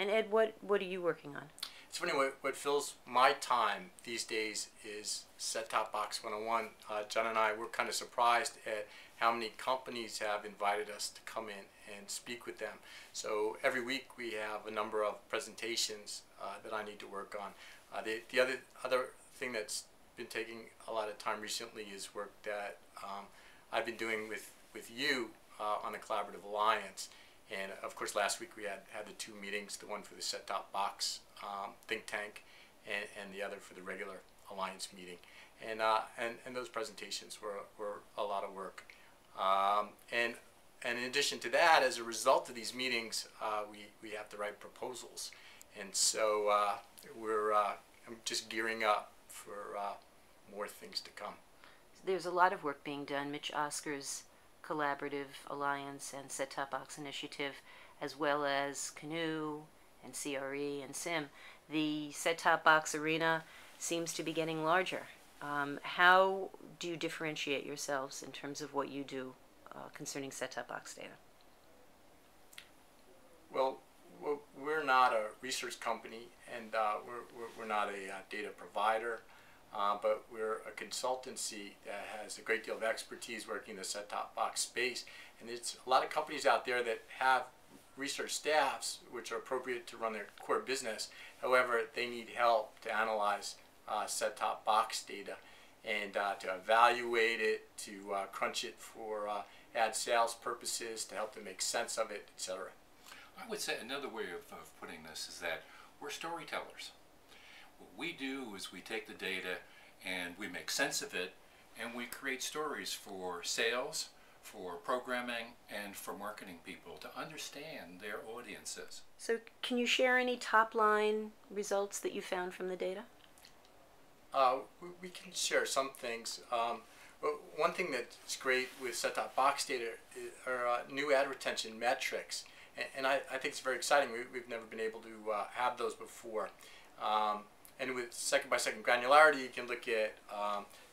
And Ed, what are you working on? It's funny, what fills my time these days is Set-Top Box 101. John and I were kind of surprised at how many companies have invited us to come in and speak with them. So every week we have a number of presentations that I need to work on. The other thing that's been taking a lot of time recently is work that I've been doing with you on a collaborative alliance. And of course, last week we had the two meetings, the one for the set-top box think tank and the other for the regular alliance meeting. And those presentations were a lot of work. And in addition to that, as a result of these meetings, we have to write proposals. And so I'm just gearing up for more things to come. There's a lot of work being done. Mitch Oscar's Collaborative Alliance and Set-Top Box Initiative, as well as Canoe and CRE and SIM. The set-top box arena seems to be getting larger. How do you differentiate yourselves in terms of what you do concerning set-top box data? Well, we're not a research company, and we're not a data provider. But we're a consultancy that has a great deal of expertise working in the set-top box space. And there's a lot of companies out there that have research staffs which are appropriate to run their core business. However, they need help to analyze set-top box data and to evaluate it, to crunch it for ad sales purposes, to help them make sense of it, etc. I would say another way of putting this is that we're storytellers. What we do is we take the data and we make sense of it, and we create stories for sales, for programming, and for marketing people to understand their audiences. So can you share any top-line results that you found from the data? We can share some things. One thing that's great with set-top box data are new ad retention metrics. And I think it's very exciting. We've never been able to have those before. And with second-by-second granularity, you can look at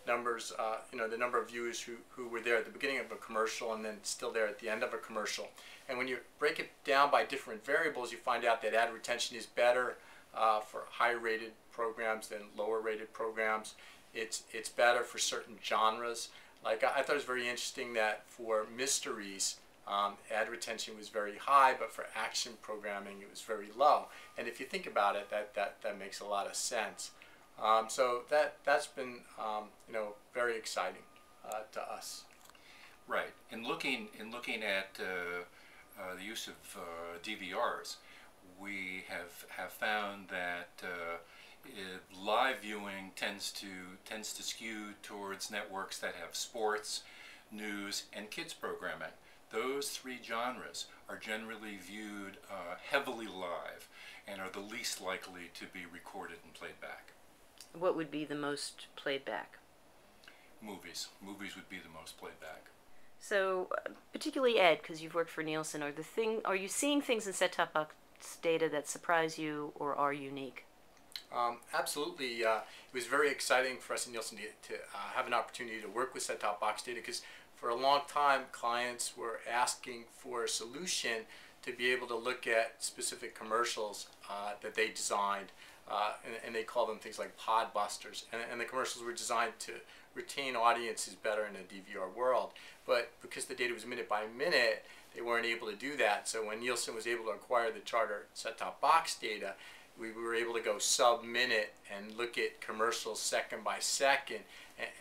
numbers, the number of viewers who were there at the beginning of a commercial and then still there at the end of a commercial. And when you break it down by different variables, you find out that ad retention is better for higher-rated programs than lower-rated programs. It's better for certain genres. Like I thought it was very interesting that for mysteries, ad retention was very high, but for action programming it was very low. And if you think about it, that makes a lot of sense. So that's been very exciting to us. Right. In looking at the use of DVRs, we have found that live viewing tends to skew towards networks that have sports, news, and kids programming. Those three genres are generally viewed heavily live and are the least likely to be recorded and played back. What would be the most played back? Movies. Movies would be the most played back. So, particularly Ed, because you've worked for Nielsen, are you seeing things in set-top box data that surprise you or are unique? Absolutely. It was very exciting for us in Nielsen to have an opportunity to work with set-top box data, because for a long time clients were asking for a solution to be able to look at specific commercials that they designed, and they call them things like pod busters, and the commercials were designed to retain audiences better in a DVR world. But because the data was minute by minute, they weren't able to do that. So when Nielsen was able to acquire the Charter set-top box data, we were able to go sub-minute and look at commercials second by second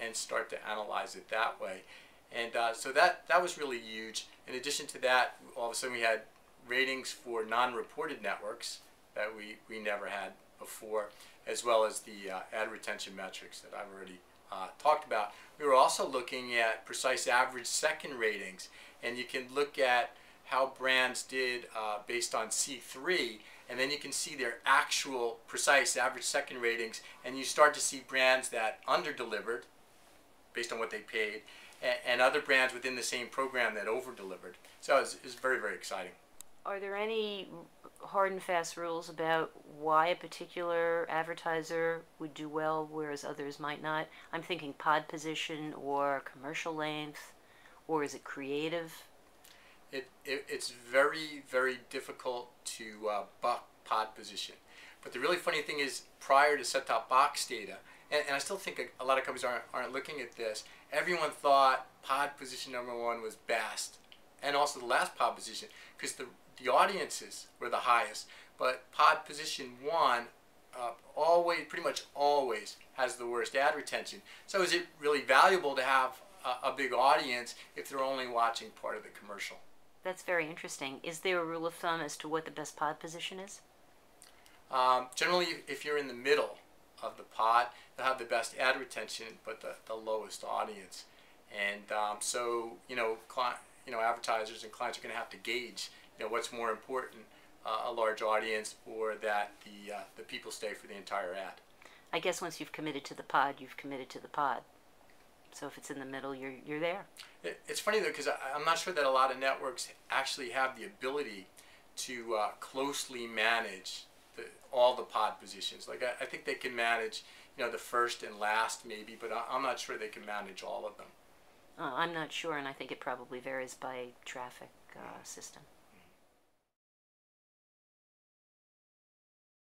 and start to analyze it that way. And so that was really huge. In addition to that, all of a sudden we had ratings for non-reported networks that we never had before, as well as the ad retention metrics that I've already talked about. We were also looking at precise average second ratings, and you can look at how brands did based on C3, and then you can see their actual precise average second ratings, and you start to see brands that under-delivered based on what they paid, and other brands within the same program that over-delivered. So it's very, very exciting. Are there any hard and fast rules about why a particular advertiser would do well whereas others might not? I'm thinking pod position or commercial length, or is it creative? It's very, very difficult to buck pod position. But the really funny thing is, prior to set-top box data, and I still think a lot of companies aren't looking at this, everyone thought pod position number one was best, and also the last pod position, because the audiences were the highest. But pod position one always, pretty much always, has the worst ad retention. So is it really valuable to have a big audience if they're only watching part of the commercial? That's very interesting. Is there a rule of thumb as to what the best pod position is? Generally, if you're in the middle of the pod, you'll have the best ad retention, but the lowest audience. And so, advertisers and clients are going to have to gauge, what's more important, a large audience or that the people stay for the entire ad. I guess once you've committed to the pod, you've committed to the pod. So if it's in the middle, you're there. It's funny though, because I'm not sure that a lot of networks actually have the ability to closely manage all the pod positions. Like I think they can manage, the first and last maybe, but I'm not sure they can manage all of them. I'm not sure, and I think it probably varies by traffic system.